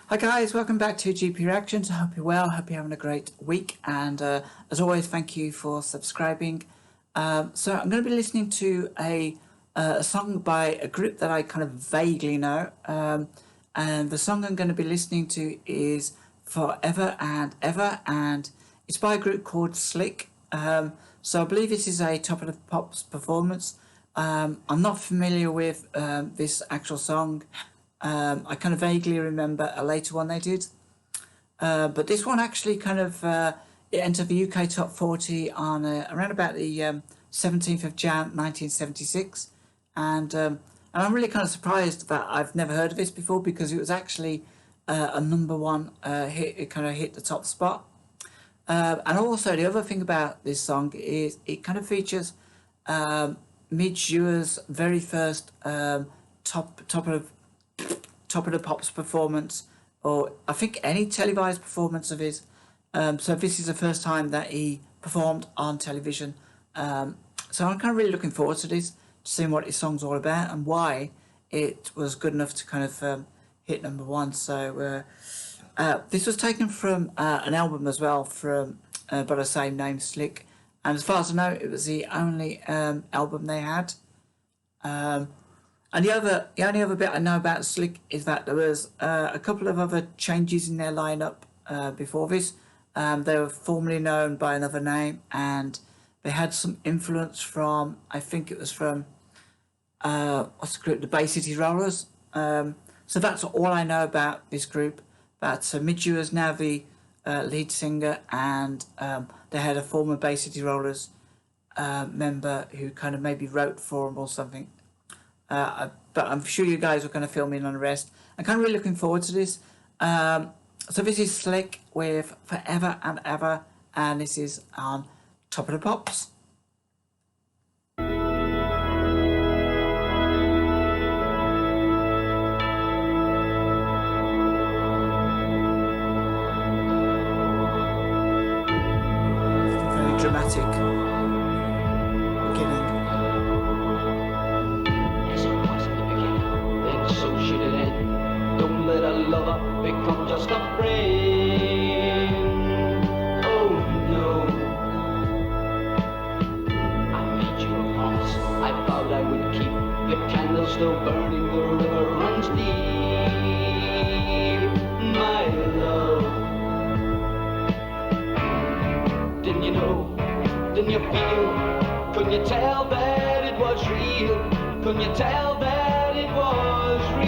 Hi guys, welcome back to GP Reactions. I hope you're well, hope you're having a great week, and as always, thank you for subscribing. So I'm going to be listening to a song by a group that I kind of vaguely know, and the song I'm going to be listening to is Forever and Ever, and it's by a group called Slik. So I believe this is a Top of the Pops performance. I'm not familiar with this actual song. I kind of vaguely remember a later one they did. But this one actually kind of it entered the UK Top 40 on around about the 17th of Jan 1976. And I'm really kind of surprised that I've never heard of this before, because it was actually a number one hit. It kind of hit the top spot. And also the other thing about this song is it kind of features Midge Ure's very first top of the Pops performance, or I think any televised performance of his. So this is the first time that he performed on television. So I'm kind of really looking forward to this, to seeing what his song's all about and why it was good enough to kind of hit number one. So this was taken from an album as well from by the same name, Slik. And as far as I know, it was the only album they had. And the only other bit I know about Slik is that there was a couple of other changes in their lineup before this. They were formerly known by another name, and they had some influence from, I think it was from, what's the group? The Bay City Rollers. So that's all I know about this group. But Midge Ure is now the lead singer, and they had a former Bay City Rollers member who kind of maybe wrote for them or something. But I'm sure you guys are going to fill me in on the rest. I'm kind of really looking forward to this. So this is Slik with Forever and Ever, and this is on Top of the Pops. Very dramatic beginning. Don't let a lover become just a friend. Oh no, I made you a promise I vowed I would keep. The candle still burning, the river runs deep. My love, didn't you know? Didn't you feel? Couldn't you tell that it was real? Couldn't you tell that it was real?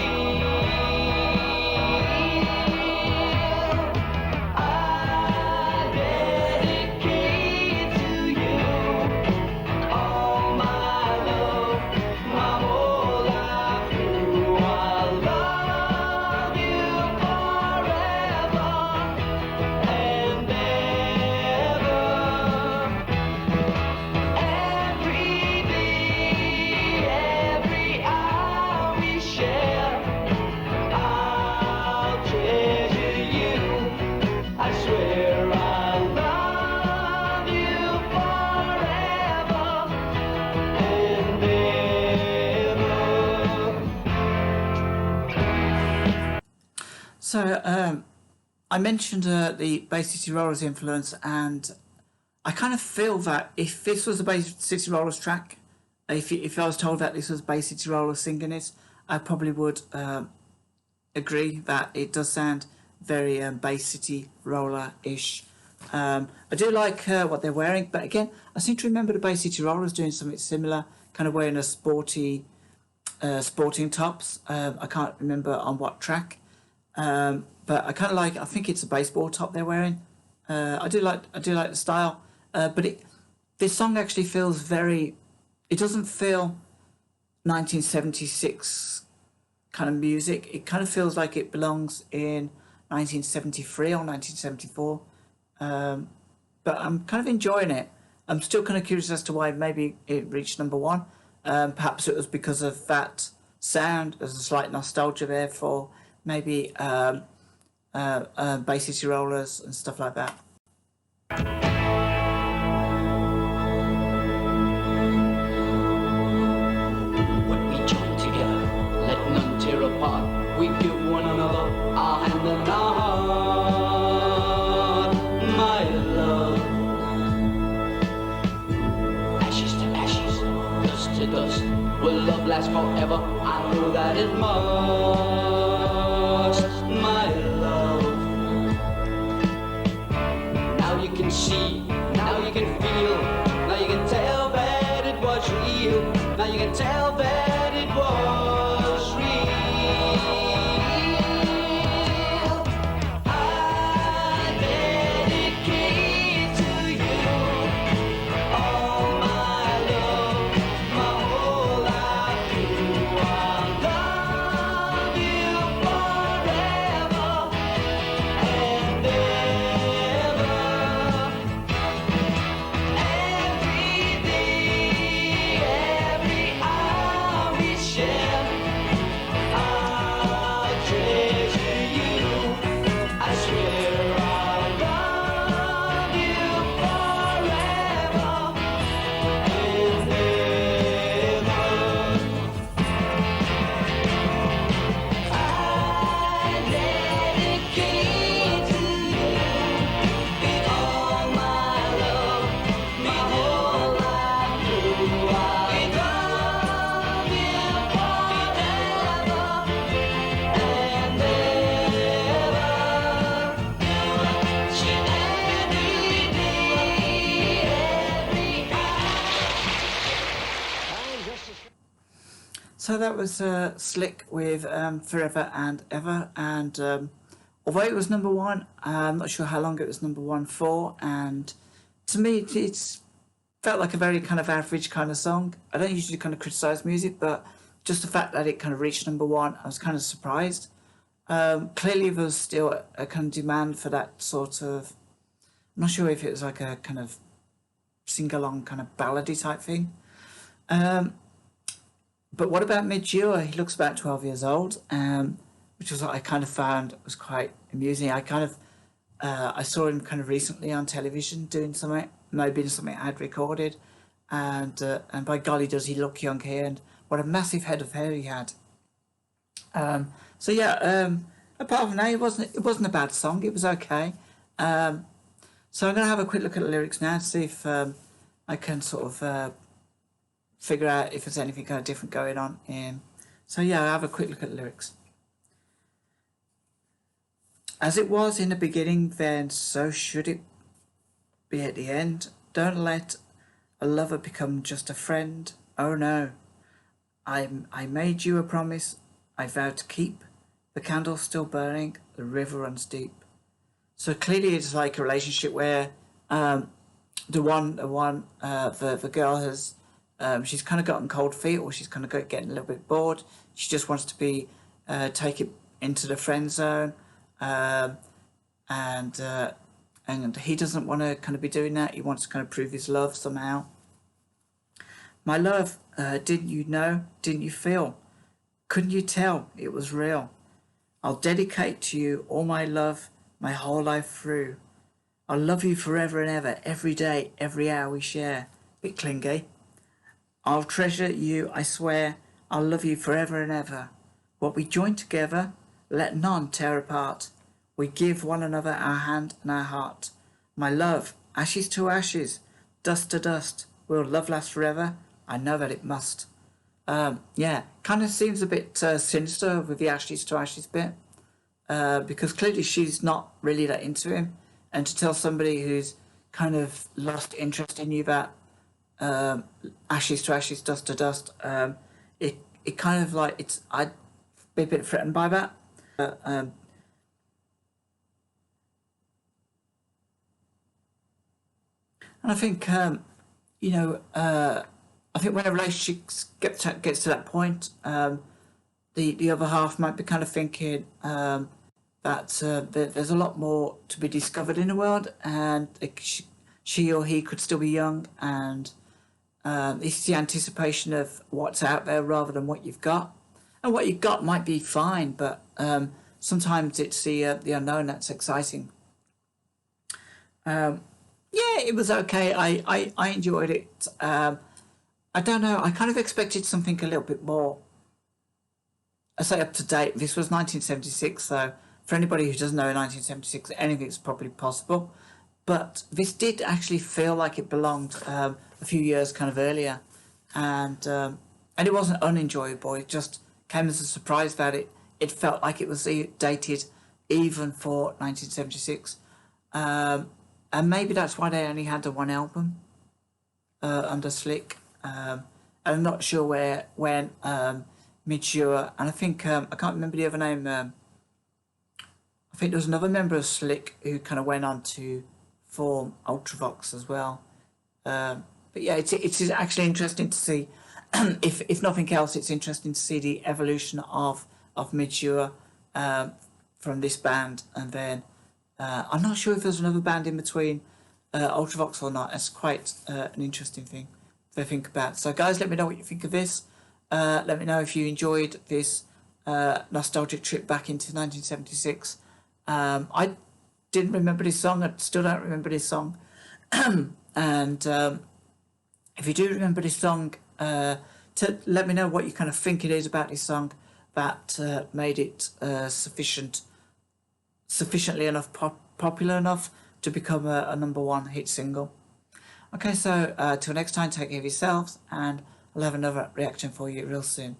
So I mentioned the Bay City Rollers influence, and I kind of feel that if this was a Bay City Rollers track, if I was told that this was Bay City Rollers singing this, I probably would agree that it does sound very Bay City Roller-ish. I do like what they're wearing, but again, I seem to remember the Bay City Rollers doing something similar, kind of wearing a sporting tops. I can't remember on what track. But I kind of like. I think it's a baseball top they're wearing. I do like the style. But this song actually feels very. It doesn't feel 1976 kind of music. It kind of feels like it belongs in 1973 or 1974. But I'm kind of enjoying it. I'm still kind of curious as to why maybe it reached number one. Perhaps it was because of that sound. There's a slight nostalgia there for maybe Bay City Rollers and stuff like that. When we join together, let none tear apart. We give one another our hand and forever. I know that it must, my love. Now you can see, now you can feel, now you can tell that it was real. Now you can tell that it was real. I dedicate to you all my love, my whole life through. I love you forever and ever. Every day, every hour we share, I treasure you. I swear I'll love you forever and ever. I dedicate to you all my love, my whole life through. I love you forever and ever. Every day, every hour. So that was Slik with Forever and Ever, and although it was number one, I'm not sure how long it was number one for, and to me it's felt like a very kind of average kind of song. I don't usually kind of criticise music, but just the fact that it kind of reached number one, I was kind of surprised. Clearly there was still a kind of demand for that sort of, I'm not sure if it was like a kind of sing-along kind of ballady type thing. But what about Midge? He looks about 12 years old, which was what I kind of found was quite amusing. I kind of I saw him kind of recently on television doing something, maybe something I had recorded, and by golly, does he look young here? And what a massive head of hair he had. So yeah, apart from that, it wasn't a bad song. It was okay. So I'm gonna have a quick look at the lyrics now to see if I can sort of figure out if there's anything kind of different going on. So yeah, I'll have a quick look at the lyrics. As it was in the beginning, then so should it be at the end. Don't let a lover become just a friend. Oh no, I made you a promise I vowed to keep. The candle's still burning, the river runs deep. So clearly it's like a relationship where the girl has she's kind of gotten cold feet, or she's kind of getting a little bit bored. She just wants to be taken into the friend zone, and he doesn't want to kind of be doing that. He wants to kind of prove his love somehow. My love, didn't you know? Didn't you feel? Couldn't you tell it was real? I'll dedicate to you all my love, my whole life through. I'll love you forever and ever, every day, every hour we share. Bit clingy. I'll treasure you, I swear. I'll love you forever and ever. What we join together, let none tear apart. We give one another our hand and our heart. My love, ashes to ashes, dust to dust. Will love last forever? I know that it must. Yeah, kind of seems a bit sinister with the ashes to ashes bit, because clearly she's not really that into him, and to tell somebody who's kind of lost interest in you that ashes to ashes, dust to dust, it kind of like I'd be a bit threatened by that. And I think I think when a relationship gets to that point, the other half might be kind of thinking that there's a lot more to be discovered in the world, and she or he could still be young, and it's the anticipation of what's out there rather than what you've got. And what you've got might be fine, but sometimes it's the unknown that's exciting. Yeah, it was okay. I enjoyed it. I don't know. I kind of expected something a little bit more, I say, up to date. This was 1976, so for anybody who doesn't know 1976, anything's probably possible. But this did actually feel like it belonged a few years kind of earlier, and and it wasn't unenjoyable. It just came as a surprise that it felt like it was dated even for 1976. And maybe that's why they only had the one album under Slik. And I'm not sure when Midshua, and I think I can't remember the other name. I think there was another member of Slik who kind of went on to form Ultravox as well. But yeah, it's actually interesting to see. If nothing else, it's interesting to see the evolution of Midshua from this band, and then I'm not sure if there's another band in between Ultravox or not. It's quite an interesting thing to think about. So guys, let me know what you think of this. Let me know if you enjoyed this nostalgic trip back into 1976. I didn't remember this song. I still don't remember this song. And if you do remember this song, to let me know what you kind of think it is about this song that made it sufficiently enough popular enough to become a number one hit single. Okay, so till next time, take care of yourselves, and I'll have another reaction for you real soon.